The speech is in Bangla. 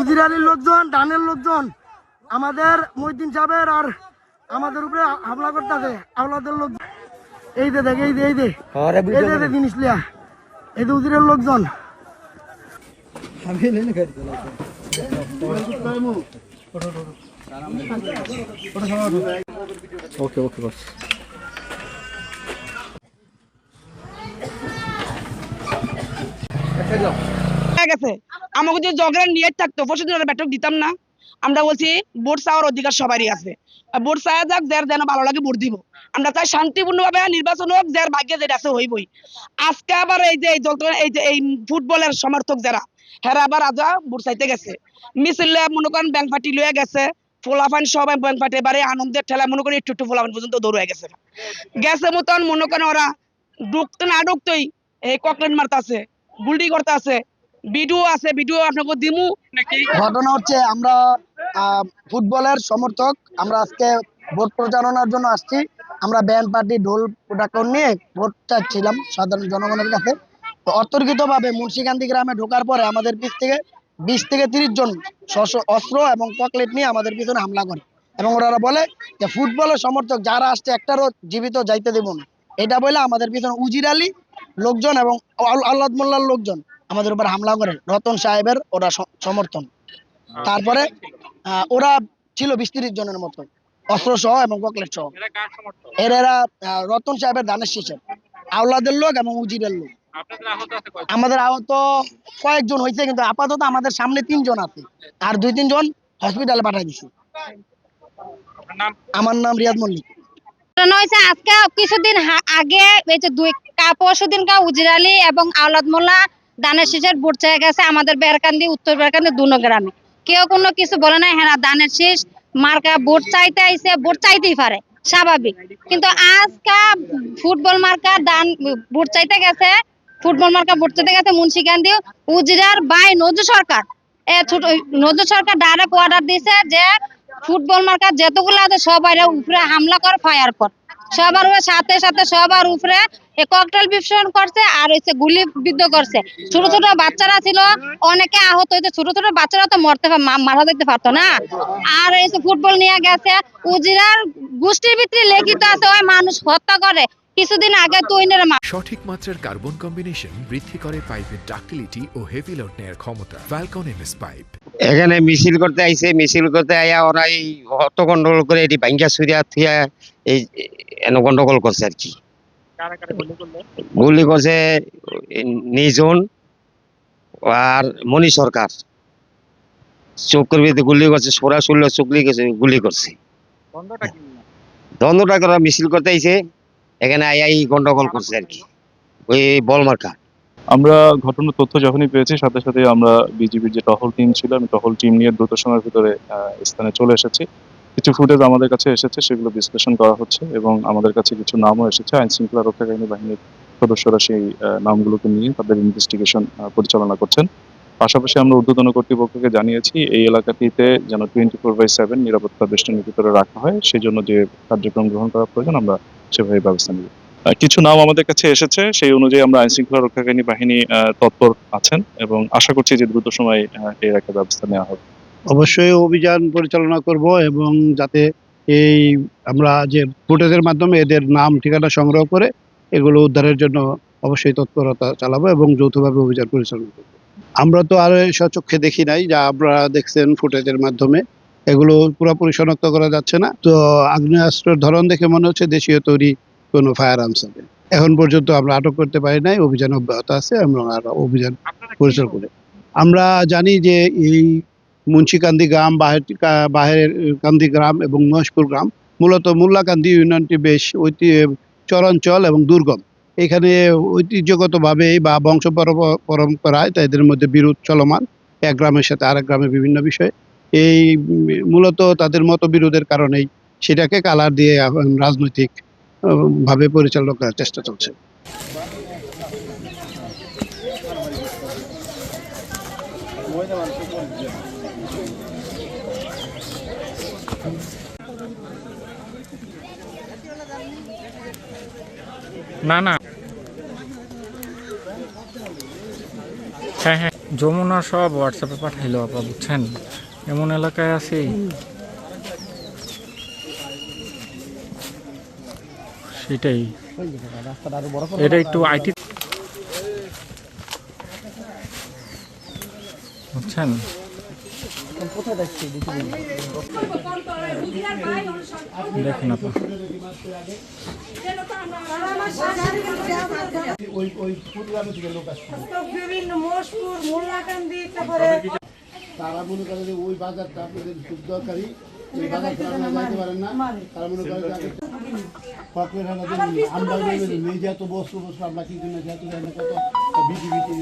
উজিরালির লোকজন, ডানের লোকজন আমাদের মহিউদ্দিন সাহেবের আর আমাদের উপরে হামলা করতেছে। আওলাদের লোক এই যে দেখ, এই যে জিনিস লিয়া, এই যে উজিরের লোকজন। ওকে ওকে বস। আমাকে যদি জগের নিয়ে থাকতো পরশুদিন ব্যাটক দিতাম না। আমরা বলছি ভোট চাওয়ার অধিকার সবারই আছে, ভোট চাওয়া যাক, যার যেন ভালো লাগে ভোট দিব। আমরা চাই শান্তিপূর্ণভাবে নির্বাচন হোক, যার ভাগ্যে যেটা আছে হইবই। আজকে আবার এই যে এই ফুটবলের সমর্থক যারা, হেরা আবার আজা ভোট চাইতে গেছে, মিছিল মনে করেন ব্যাংক পার্টি লয়ে গেছে, ফোলাফান সবাই ব্যাংক পার্টি এবারে আনন্দের ঠেলা মনে করেন একটু ফোলাফান পর্যন্ত দৌড়ে গেছে মতন মনে করেন ওরা ঢুকতে না ঢুকতেই এই ককলেট মারতে আছে, গুল্ডি করতে আছে, ভিডিও আছে, ভিডিও আপনাকে দিমু। ঘটনা হচ্ছে আমরা ফুটবলের সমর্থক, আমরা আজকে ভোট প্রচারণার জন্য আসছি। আমরা ব্যান্ড পার্টি ঢোল পটাকন নিয়ে ভোট চাচ্ছিলাম সাধারণ জনগণের কাছে। তো অতর্কিতভাবে মুন্সিকান্দি গ্রামে ঢোকার পরে আমাদের পিছ থেকে 20 থেকে 30 জন অস্ত্র এবং চকলেট নিয়ে আমাদের পিছনে হামলা করে এবং ওরা বলে যে ফুটবলের সমর্থক যারা আসছে একটারও জীবিত যাইতে দেব না, এটা বলে আমাদের পিছনে উজিরালি লোকজন এবং আল্লাদ মোল্লার লোকজন আমাদের উপর হামলা করে। রতন সাহেবের ওরা সমর্থন। তারপরে ওরা ছিল 20-30 জনের মতো, অস্ত্র সহ এবং চকলেট সহ। এরা রতন সাহেবের ধানের শীষের আওলাদের লোক এবং উজিরের লোক। আমাদের আহত কয়েকজন হয়েছে, কিন্তু আপাতত আমাদের সামনে 3 জন আছে, আর 2-3 জন হসপিটালে পাঠাই দিছি। আমার নাম রিয়াদ মল্লিক। আজকে কিছুদিন আগে পরশুদিন উজিরালি এবং আওলাদ মোল্লা দানের শীষের ভোট চাই গেছে আমাদের বেরকান্দি, উত্তর বেরকান্দি দুনো গ্রামে। কেউ কোনো কিছু বলে নাই, হ্যাঁ দানের শীষ মার্কা ভোট চাইতে আইছে, ভোট চাইতেই পারে স্বাভাবিক। কিন্তু আজকে ফুটবল মার্কা দান ভোট চাইতে গেছে, ফুটবল মার্কা ভোট চাইতে গেছে মুন্সিকান্দি উজিরার বাই নজরুল সরকার। নজরুল সরকার ডাইরেক্ট অর্ডার দিয়েছে যে ফুটবল মার্কা যতগুলো আছে সবার উপরে হামলা কর, ফায়ার কর, সবার সাথে সাথে সবার উপরে ককটেল বিস্ফোরণ করছে আর হচ্ছে গুলি বিদ্ধ করছে। ছোট ছোট বাচ্চারা ছিল, অনেকে আহত হয়েছে, ছোট ছোট বাচ্চারা তো মারা দেখতে পারতো না। আর এই ফুটবল নিয়ে গেছে, উজিরার গোষ্ঠীর ভিতরে লিখিত আছে ওই মানুষ হত্যা করে। কিছুদিন আগে সঠিক মাত্রার কার্বন কম্বিনেশন বৃদ্ধি করে পাইপের ডাক্টিলিটি ও হেভি লোড নেয়ার ক্ষমতা। Falcon MS pipe. এখানে মিছিল করতে আইছে, মিছিল করতে আইয়া ওরা এই হত গন্ডগোল করে এটি ভাঙ্গা সুরিয়া থুয়া এই গন্ডগোল করছে আর কি। গুলি করছে নিজন আর মনি সরকার, চোখের ভিতরে গুলি করছে, সোরা শুনল চুকলি গেছে, গুলি করছে। দ্বন্দ্বটা করা মিছিল করতে আইছে, এখানে আই গন্ডগোল করছে আর কি, ওই বল মার্কা। আমরা ঘটনার তথ্য যখনই পেয়েছি সাথে সাথে আমরা বিজিবির যে টহল টিম ছিল, আমি টহল টিম নিয়ে দ্রুত সময়ের ভিতরে স্থানে চলে এসেছি। কিছু ফুটেজ আমাদের কাছে এসেছে, সেগুলো বিশ্লেষণ করা হচ্ছে এবং আমাদের কাছে কিছু নামও এসেছে। আইন শৃঙ্খলা রক্ষাকারী বাহিনীর সদস্যরা সেই নামগুলোকে নিয়ে তাদের ইনভেস্টিগেশন পরিচালনা করছেন। পাশাপাশি আমরা ঊর্ধ্বতন কর্তৃপক্ষকে জানিয়েছি এই এলাকাটিতে যেন 24/7 নিরাপত্তা বেষ্টনীর ভিতরে রাখা হয়, সেই জন্য যে কার্যক্রম গ্রহণ করা প্রয়োজন আমরা সেভাবে ব্যবস্থা নিব। কিছু নাম আমাদের কাছে এসেছে, সেই অনুযায়ী আমরা আইন শৃঙ্খলা রক্ষাকারী বাহিনী তৎপর আছেন এবং আশা করছি যে দ্রুত সময় এর একটা ব্যবস্থা নেওয়া হবে। অবশ্যই অভিযান পরিচালনা করব এবং যাতে এই আমরা যে ফুটেজের মাধ্যমে এদের নাম ঠিকানা সংগ্রহ করে এগুলো উদ্ধারের জন্য অবশ্যই তৎপরতা চালাবো এবং যৌথভাবে অভিযান পরিচালনা করব। আমরা তো আর স্বচক্ষে দেখি নাই, যা আপনারা দেখছেন ফুটেজের মাধ্যমে, এগুলো পুরোপুরি শনাক্ত করা যাচ্ছে না। তো আগ্নেয়াস্ত্রের ধরন দেখে মনে হচ্ছে দেশীয় তৈরি কোনো ফায়ার আর্মস হবে। এখন পর্যন্ত আমরা আটক করতে পারি নাই, অভিযান অব্যাহত আছে, আমরা অভিযান পরিচালনা করি। আমরা জানি যে এই মুন্সিকান্দি গ্রাম, বাহের কান্দি গ্রাম এবং মহেশপুর গ্রাম, মূলত মোল্লাকান্দি ইউনিয়নটি বেশ চরাঞ্চল এবং দুর্গম। এখানে ঐতিহ্যগতভাবে বা বংশ পরম্পরায় তাদের মধ্যে বিরোধ চলমান, এক গ্রামের সাথে আরেক গ্রামে বিভিন্ন বিষয়ে। এই মূলত তাদের মতবিরোধের কারণেই সেটাকে কালার দিয়ে রাজনৈতিক ভাবে পরিচালনা করার চেষ্টা চলছে। না না, হ্যাঁ হ্যাঁ। যমুনা সব হোয়াটসঅ্যাপে পাঠাইলো আপা, বুঝছেন? এমন এলাকায় আছি সেটাই, এটা একটু আইটি, বুঝছেন? দেখেন আপা, তারা মনে করে যে ওই বাজারটা আপনাদের খুব দরকারি, ওই বাজারটা আপনারা যাইতে পারেন না, তারা মনে করে যে ফকরের হানা দেবেন, আমরা দেবেন, এই যে এত বস্তু আমরা কি জন্য যেহেতু কত বিটি বিটি